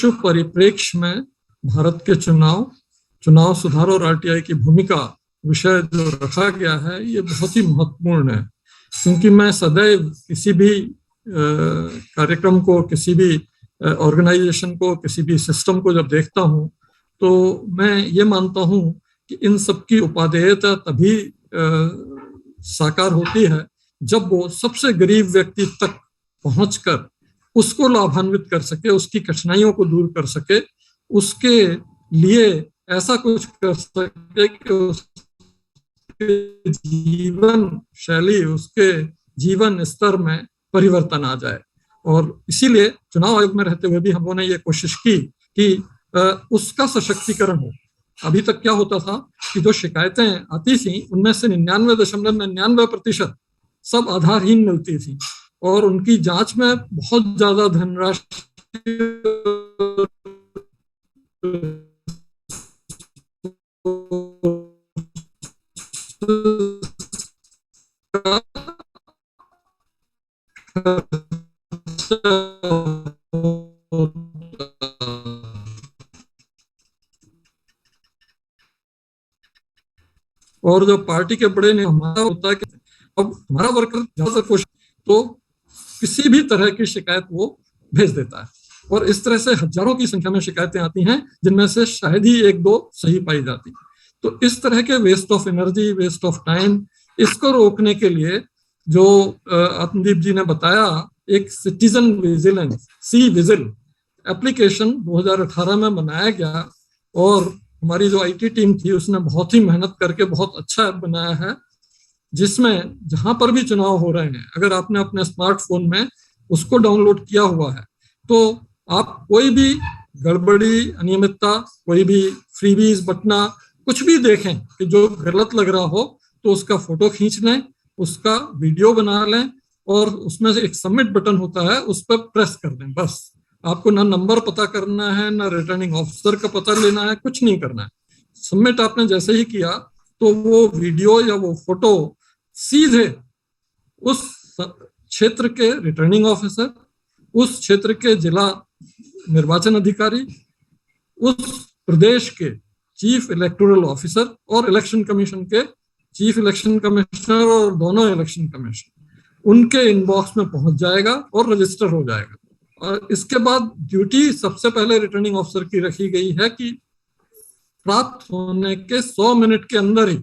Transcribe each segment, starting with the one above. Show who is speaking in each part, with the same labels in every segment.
Speaker 1: परिप्रेक्ष्य में भारत के चुनाव सुधार और आरटीआई की भूमिका विषय जो रखा गया है ये बहुत ही महत्वपूर्ण है, क्योंकि मैं सदैव किसी भी कार्यक्रम को, किसी भी ऑर्गेनाइजेशन को, किसी भी सिस्टम को जब देखता हूँ तो मैं ये मानता हूँ कि इन सब की उपादेयता तभी साकार होती है जब वो सबसे गरीब व्यक्ति तक पहुंचकर उसको लाभान्वित कर सके, उसकी कठिनाइयों को दूर कर सके, उसके लिए ऐसा कुछ कर सके कि उसके जीवन शैली, उसके जीवन स्तर में परिवर्तन आ जाए। और इसीलिए चुनाव आयोग में रहते हुए भी हम लोगों ने ये कोशिश की कि उसका सशक्तिकरण हो। अभी तक क्या होता था कि जो शिकायतें आती थी उनमें से 99.99% सब आधारहीन मिलती थी और उनकी जांच में बहुत ज्यादा धनराशि और जो पार्टी के बड़े ने हमारा होता है कि अब हमारा वर्कर ज्यादातर कोशिश तो किसी भी तरह की शिकायत वो भेज देता है और इस तरह से हजारों की संख्या में शिकायतें आती हैं जिनमें से शायद ही एक दो सही पाई जाती। तो इस तरह के waste of energy, waste of time, इसको रोकने के लिए जो आत्मदीप जी ने बताया, एक citizen vigilance C vigil application 2018 में बनाया गया और हमारी जो आईटी टीम थी उसने बहुत ही मेहनत करके बहुत अच्छा ऐप बनाया है, जिसमें जहां पर भी चुनाव हो रहे हैं अगर आपने अपने स्मार्टफोन में उसको डाउनलोड किया हुआ है तो आप कोई भी गड़बड़ी, अनियमितता, कोई भी फ्रीबीज बटना कुछ भी देखें कि जो गलत लग रहा हो तो उसका फोटो खींच लें, उसका वीडियो बना लें और उसमें से एक सबमिट बटन होता है उस पर प्रेस कर दें। बस आपको ना नंबर पता करना है, ना रिटर्निंग ऑफिसर का पता लेना है, कुछ नहीं करना है। सबमिट आपने जैसे ही किया तो वो वीडियो या वो फोटो सीधे उस क्षेत्र के रिटर्निंग ऑफिसर, उस क्षेत्र के जिला निर्वाचन अधिकारी, उस प्रदेश के चीफ इलेक्टोरल ऑफिसर और इलेक्शन कमीशन के चीफ इलेक्शन कमिश्नर और दोनों इलेक्शन कमिश्नर, उनके इनबॉक्स में पहुंच जाएगा और रजिस्टर हो जाएगा। और इसके बाद ड्यूटी सबसे पहले रिटर्निंग ऑफिसर की रखी गई है कि प्राप्त होने के 100 मिनट के अंदर ही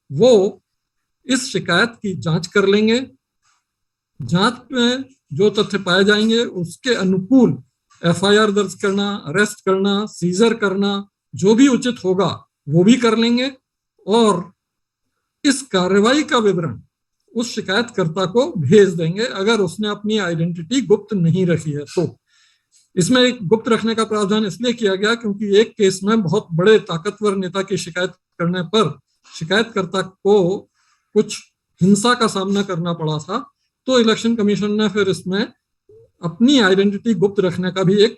Speaker 1: वो इस शिकायत की जांच कर लेंगे। जांच में जो तथ्य पाए जाएंगे उसके अनुकूल एफआईआर दर्ज करना, अरेस्ट करना, सीजर करना, जो भी उचित होगा वो भी कर लेंगे और इस कार्रवाई का विवरण उस शिकायतकर्ता को भेज देंगे अगर उसने अपनी आइडेंटिटी गुप्त नहीं रखी है तो। इसमें एक गुप्त रखने का प्रावधान इसलिए किया गया क्योंकि एक केस में बहुत बड़े ताकतवर नेता की शिकायत करने पर शिकायतकर्ता को कुछ हिंसा का सामना करना पड़ा था, तो इलेक्शन कमीशन ने फिर इसमें अपनी आइडेंटिटी गुप्त रखने का भी एक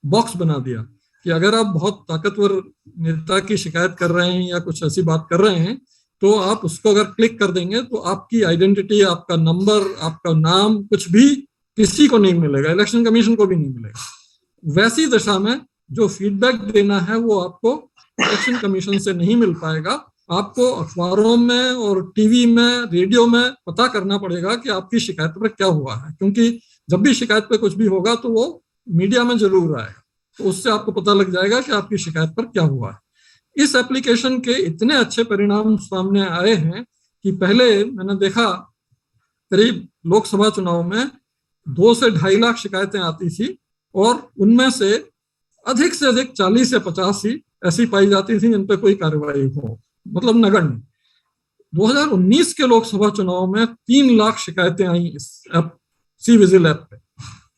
Speaker 1: बॉक्स बना दिया कि अगर आप बहुत ताकतवर नेता की शिकायत कर रहे हैं या कुछ ऐसी बात कर रहे हैं तो आप उसको अगर क्लिक कर देंगे तो आपकी आइडेंटिटी, आपका नंबर, आपका नाम, कुछ भी किसी को नहीं मिलेगा, इलेक्शन कमीशन को भी नहीं मिलेगा। वैसी दशा में जो फीडबैक देना है वो आपको इलेक्शन कमीशन से नहीं मिल पाएगा। आपको अखबारों में और टीवी में, रेडियो में पता करना पड़ेगा कि आपकी शिकायत पर क्या हुआ है, क्योंकि जब भी शिकायत पे कुछ भी होगा तो वो मीडिया में जरूर आएगा, तो उससे आपको पता लग जाएगा कि आपकी शिकायत पर क्या हुआ है। इस एप्लीकेशन के इतने अच्छे परिणाम सामने आए हैं कि पहले मैंने देखा करीब लोकसभा चुनाव में 2 से 2.5 लाख शिकायतें आती थी और उनमें से अधिक 40 या 50 ही ऐसी पाई जाती थी जिन पर कोई कार्रवाई हो, मतलब नगण्य। 2019 के लोकसभा चुनाव में 3 लाख शिकायतें आई इस ऐप सी विजिल ऐप पे,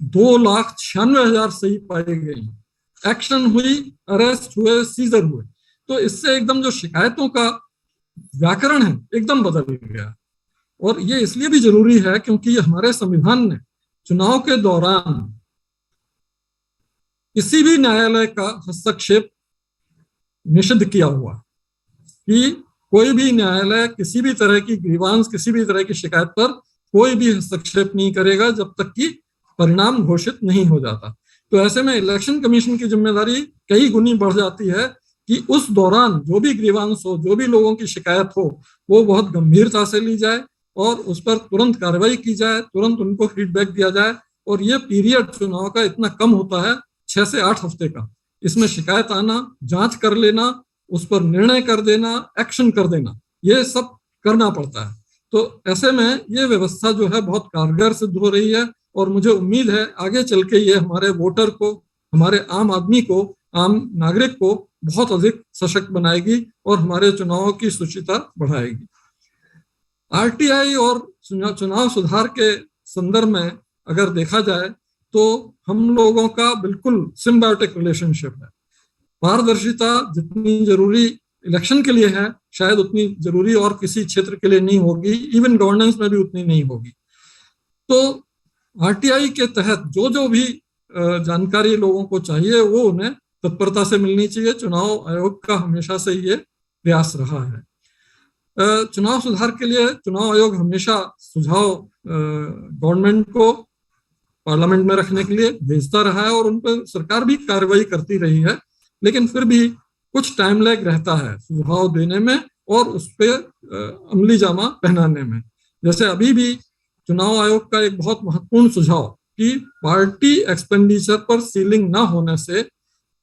Speaker 1: 2,96,000 सही पाई गई, एक्शन हुई, अरेस्ट हुए, सीजर हुए। तो इससे एकदम जो शिकायतों का व्याकरण है एकदम बदल गया। और ये इसलिए भी जरूरी है क्योंकि हमारे संविधान ने चुनाव के दौरान किसी भी न्यायालय का हस्तक्षेप निषिद्ध किया हुआ कि कोई भी न्यायालय किसी भी तरह की ग्रीवांस, किसी भी तरह की शिकायत पर कोई भी हस्तक्षेप नहीं करेगा जब तक कि परिणाम घोषित नहीं हो जाता। तो ऐसे में इलेक्शन कमीशन की जिम्मेदारी कई गुनी बढ़ जाती है कि उस दौरान जो भी ग्रीवांस हो, जो भी लोगों की शिकायत हो, वो बहुत गंभीरता से ली जाए और उस पर तुरंत कार्रवाई की जाए, तुरंत उनको फीडबैक दिया जाए। और ये पीरियड चुनाव का इतना कम होता है, 6 से 8 हफ्ते का, इसमें शिकायत आना, जांच कर लेना, उस पर निर्णय कर देना, एक्शन कर देना, ये सब करना पड़ता है। तो ऐसे में ये व्यवस्था जो है बहुत कारगर सिद्ध हो रही है और मुझे उम्मीद है आगे चल के ये हमारे वोटर को, हमारे आम आदमी को, आम नागरिक को बहुत अधिक सशक्त बनाएगी और हमारे चुनावों की शुचिता बढ़ाएगी। आरटीआई और चुनाव सुधार के संदर्भ में अगर देखा जाए तो हम लोगों का बिल्कुल सिम्बायोटिक रिलेशनशिप है। पारदर्शिता जितनी जरूरी इलेक्शन के लिए है, शायद उतनी जरूरी और किसी क्षेत्र के लिए नहीं होगी, इवन गवर्नेंस में भी उतनी नहीं होगी। तो आरटीआई के तहत जो जो भी जानकारी लोगों को चाहिए वो उन्हें तत्परता से मिलनी चाहिए। चुनाव आयोग का हमेशा से ये प्रयास रहा है। चुनाव सुधार के लिए चुनाव आयोग हमेशा सुझाव गवर्नमेंट को पार्लियामेंट में रखने के लिए भेजता रहा है और उन पर सरकार भी कार्रवाई करती रही है, लेकिन फिर भी कुछ टाइम लैग रहता है सुझाव देने में और उस पर अमली जामा पहनाने में। जैसे अभी भी चुनाव आयोग का एक बहुत महत्वपूर्ण सुझाव कि पार्टी एक्सपेंडिचर पर सीलिंग ना होने से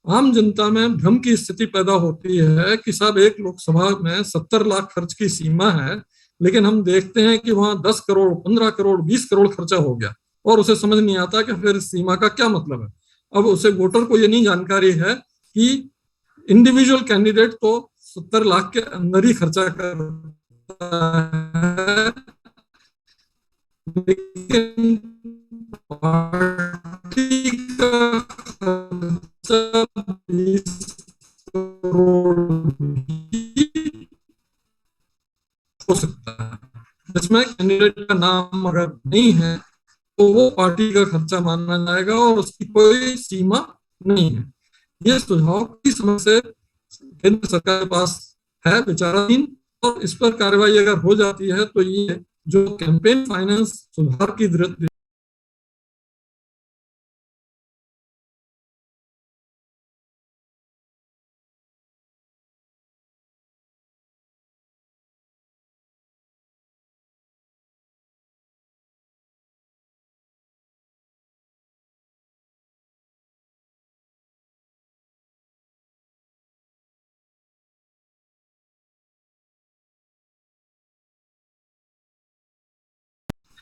Speaker 1: आम जनता में भ्रम की स्थिति पैदा होती है कि साहब एक लोकसभा में 70 लाख खर्च की सीमा है, लेकिन हम देखते हैं कि वहां 10 करोड़, 15 करोड़, 20 करोड़ खर्चा हो गया और उसे समझ नहीं आता कि फिर सीमा का क्या मतलब है। अब उसे वोटर को ये नहीं जानकारी है कि इंडिविजुअल कैंडिडेट तो 70 लाख के अंदर ही खर्चा करता है, लेकिन पार्टी का खर्चा 20 करोड़ हो सकता है, जिसमें कैंडिडेट का नाम अगर नहीं है तो वो पार्टी का खर्चा माना जाएगा और उसकी कोई सीमा नहीं है। ये सुझाव की समस्या केंद्र सरकार के पास है विचाराधीन, और इस पर कार्रवाई अगर हो जाती है तो ये जो कैंपेन फाइनेंस सुधार की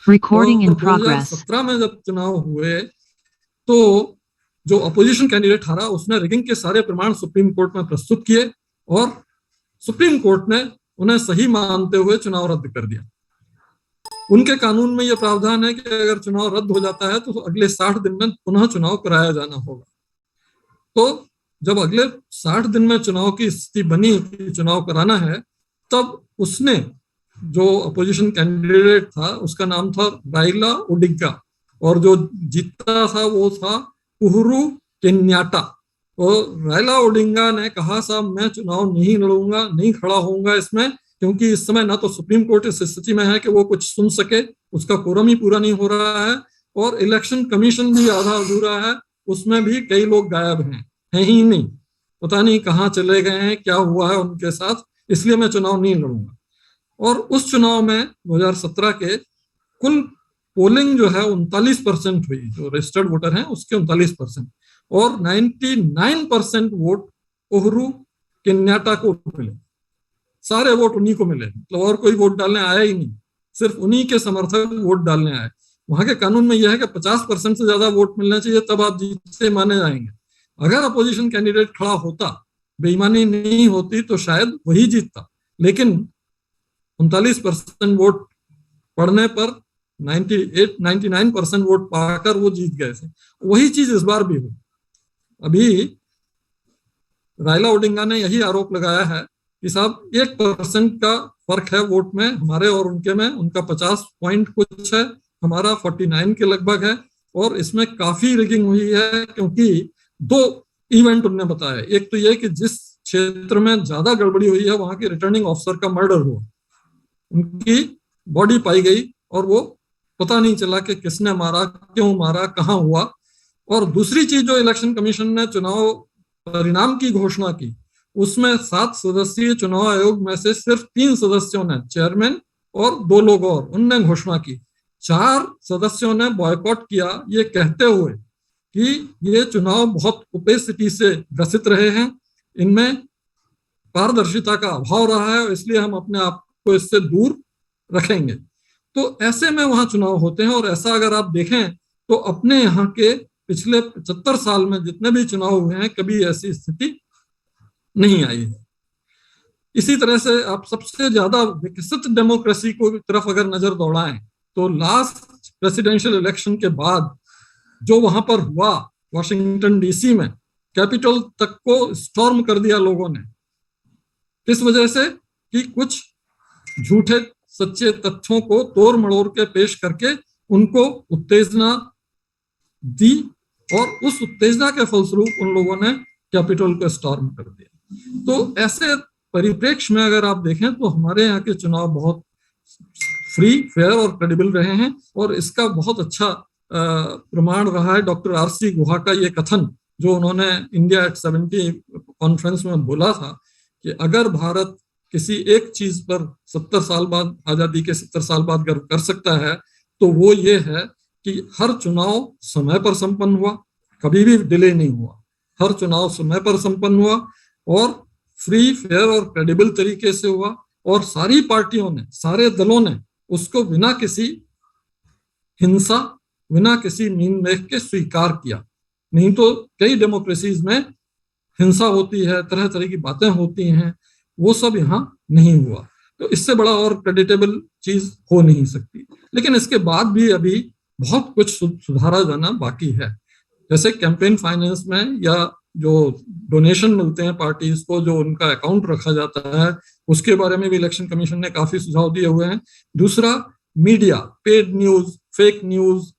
Speaker 2: Recording in progress.
Speaker 1: 2017 में जब चुनाव हुए तो जो अपोजिशन कैंडिडेट हारा उसने रिगिंग के सारे प्रमाण सुप्रीम कोर्ट में प्रस्तुत किए और सुप्रीम कोर्ट ने उन्हें सही मानते हुए चुनाव रद्द कर दिया। उनके कानून में यह प्रावधान है कि अगर चुनाव रद्द हो जाता है तो अगले 60 दिन में पुनः चुनाव कराया जाना होगा। तो जब अगले 60 दिन में चुनाव की स्थिति बनी कि चुनाव कराना है, तब उसने जो अपोजिशन कैंडिडेट था उसका नाम था राइला ओडिगा और जो जीता था वो था उहुरु केन्याटा। और राइला ओडिगा ने कहा साहब मैं चुनाव नहीं लड़ूंगा, नहीं खड़ा होऊंगा इसमें, क्योंकि इस समय ना तो सुप्रीम कोर्ट इस स्थिति में है कि वो कुछ सुन सके, उसका कोरम ही पूरा नहीं हो रहा है, और इलेक्शन कमीशन भी आधा अधूरा है, उसमें भी कई लोग गायब हैं ही नहीं, पता नहीं कहाँ चले गए हैं, क्या हुआ है उनके साथ, इसलिए मैं चुनाव नहीं लड़ूंगा। और उस चुनाव में 2017 के कुल पोलिंग जो है 39% हुई, जो रजिस्टर्ड वोटर हैं उसके 39%, और 99% वोट उहुरु केन्याटा को मिले, सारे वोट उन्हीं को मिले, मतलब और कोई वोट डालने आया ही नहीं, सिर्फ उन्हीं के समर्थक वोट डालने आए। वहां के कानून में यह है कि 50% से ज्यादा वोट मिलना चाहिए तब आप जीते माने जाएंगे। अगर अपोजिशन कैंडिडेट खड़ा होता, बेईमानी नहीं होती तो शायद वही जीतता, लेकिन 39% वोट पड़ने पर 99% वोट पाकर वो जीत गए थे। वही चीज इस बार भी हुई। अभी राइला ओडिंगा ने यही आरोप लगाया है कि साहब 1% का फर्क है वोट में हमारे और उनके में, उनका 50 पॉइंट कुछ है, हमारा 49 के लगभग है, और इसमें काफी रिगिंग हुई है क्योंकि 2 इवेंट उन्होंने बताया। एक तो यह कि जिस क्षेत्र में ज्यादा गड़बड़ी हुई है वहां के रिटर्निंग ऑफिसर का मर्डर हुआ, उनकी बॉडी पाई गई और वो पता नहीं चला कि किसने मारा, क्यों मारा, कहाँ हुआ, और दूसरी चीज जो इलेक्शन कमीशन ने चुनाव परिणाम की घोषणा की, उसमें 7 सदस्यीय चुनाव आयोग में से सिर्फ 3 सदस्यों ने, चेयरमैन और 2 लोग और, उनने घोषणा की। 4 सदस्यों ने बॉयकॉट किया, ये कहते हुए कि ये चुनाव बहुत ओपेसिटी से ग्रसित रहे हैं, इनमें पारदर्शिता का अभाव रहा है, इसलिए हम अपने आप को इससे दूर रखेंगे। तो ऐसे में वहां चुनाव होते हैं। और ऐसा अगर आप देखें तो अपने यहाँ के पिछले 75 साल में जितने भी चुनाव हुए हैं, कभी ऐसी स्थिति नहीं आई है। इसी तरह से आप सबसे ज्यादा विकसित डेमोक्रेसी को तरफ अगर नजर दौड़ाएं तो लास्ट प्रेसिडेंशियल इलेक्शन के बाद जो वहां पर हुआ वॉशिंगटन डीसी में, कैपिटल तक को स्टॉर्म कर दिया लोगों ने, इस वजह से कि कुछ झूठे सच्चे तथ्यों को तोड़ मड़ोड़ के पेश करके उनको उत्तेजना दी, और उस उत्तेजना के फलस्वरूप उन लोगों ने कैपिटल को स्टॉर्म कर दिया। तो ऐसे परिप्रेक्ष्य में अगर आप देखें तो हमारे यहाँ के चुनाव बहुत फ्री, फेयर और क्रेडिबल रहे हैं। और इसका बहुत अच्छा प्रमाण रहा है डॉक्टर आर.सी. गुहा का ये कथन, जो उन्होंने इंडिया एट 70 कॉन्फ्रेंस में बोला था कि अगर भारत किसी एक चीज पर 70 साल बाद, आजादी के 70 साल बाद गर्व कर सकता है तो वो ये है कि हर चुनाव समय पर संपन्न हुआ, कभी भी डिले नहीं हुआ, हर चुनाव समय पर संपन्न हुआ और फ्री, फेयर और क्रेडिबल तरीके से हुआ, और सारी पार्टियों ने, सारे दलों ने उसको बिना किसी हिंसा, बिना किसी मीन मेख के स्वीकार किया। नहीं तो कई डेमोक्रेसीज में हिंसा होती है, तरह तरह की बातें होती हैं, वो सब यहाँ नहीं हुआ। तो इससे बड़ा और क्रेडिटेबल चीज हो नहीं सकती। लेकिन इसके बाद भी अभी बहुत कुछ सुधारा जाना बाकी है। जैसे कैंपेन फाइनेंस में, या जो डोनेशन मिलते हैं पार्टीज को, जो उनका अकाउंट रखा जाता है, उसके बारे में भी इलेक्शन कमीशन ने काफी सुझाव दिए हुए हैं। दूसरा, media, paid news, fake news,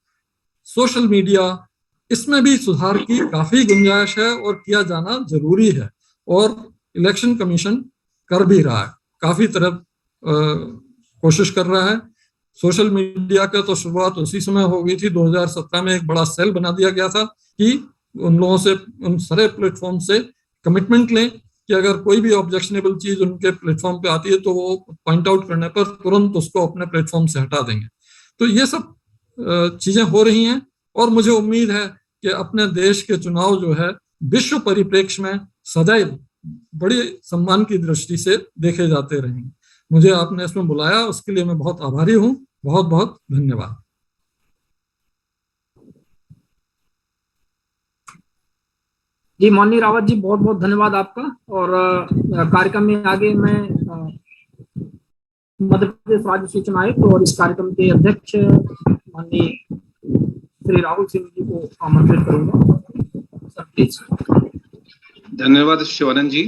Speaker 1: social media, इसमें भी सुधार की काफी गुंजाइश है और किया जाना जरूरी है, और इलेक्शन कमीशन कर भी रहा है, काफी तरफ कोशिश कर रहा है। सोशल मीडिया का तो शुरुआत उसी समय हो गई थी, 2017 में एक बड़ा सेल बना दिया गया था कि उन लोगों से, उन सारे प्लेटफॉर्म से कमिटमेंट लें कि अगर कोई भी ऑब्जेक्शनेबल चीज उनके प्लेटफॉर्म पे आती है तो वो पॉइंट आउट करने पर तुरंत उसको अपने प्लेटफॉर्म से हटा देंगे। तो ये सब चीजें हो रही हैं, और मुझे उम्मीद है कि अपने देश के चुनाव जो है विश्व परिप्रेक्ष्य में सदैव बड़ी सम्मान की दृष्टि से देखे जाते रहेंगे। मुझे आपने इसमें बुलाया, उसके लिए मैं बहुत आभारी हूँ। बहुत बहुत धन्यवाद।
Speaker 3: जी माननीय रावत जी, बहुत बहुत धन्यवाद आपका। और कार्यक्रम में आगे मैं मध्य प्रदेश राज्य सूचना आयुक्त और इस कार्यक्रम के अध्यक्ष माननीय श्री राहुल सिंह जी को आमंत्रित करूंगा। Sir please.
Speaker 4: धन्यवाद शिवानंद जी।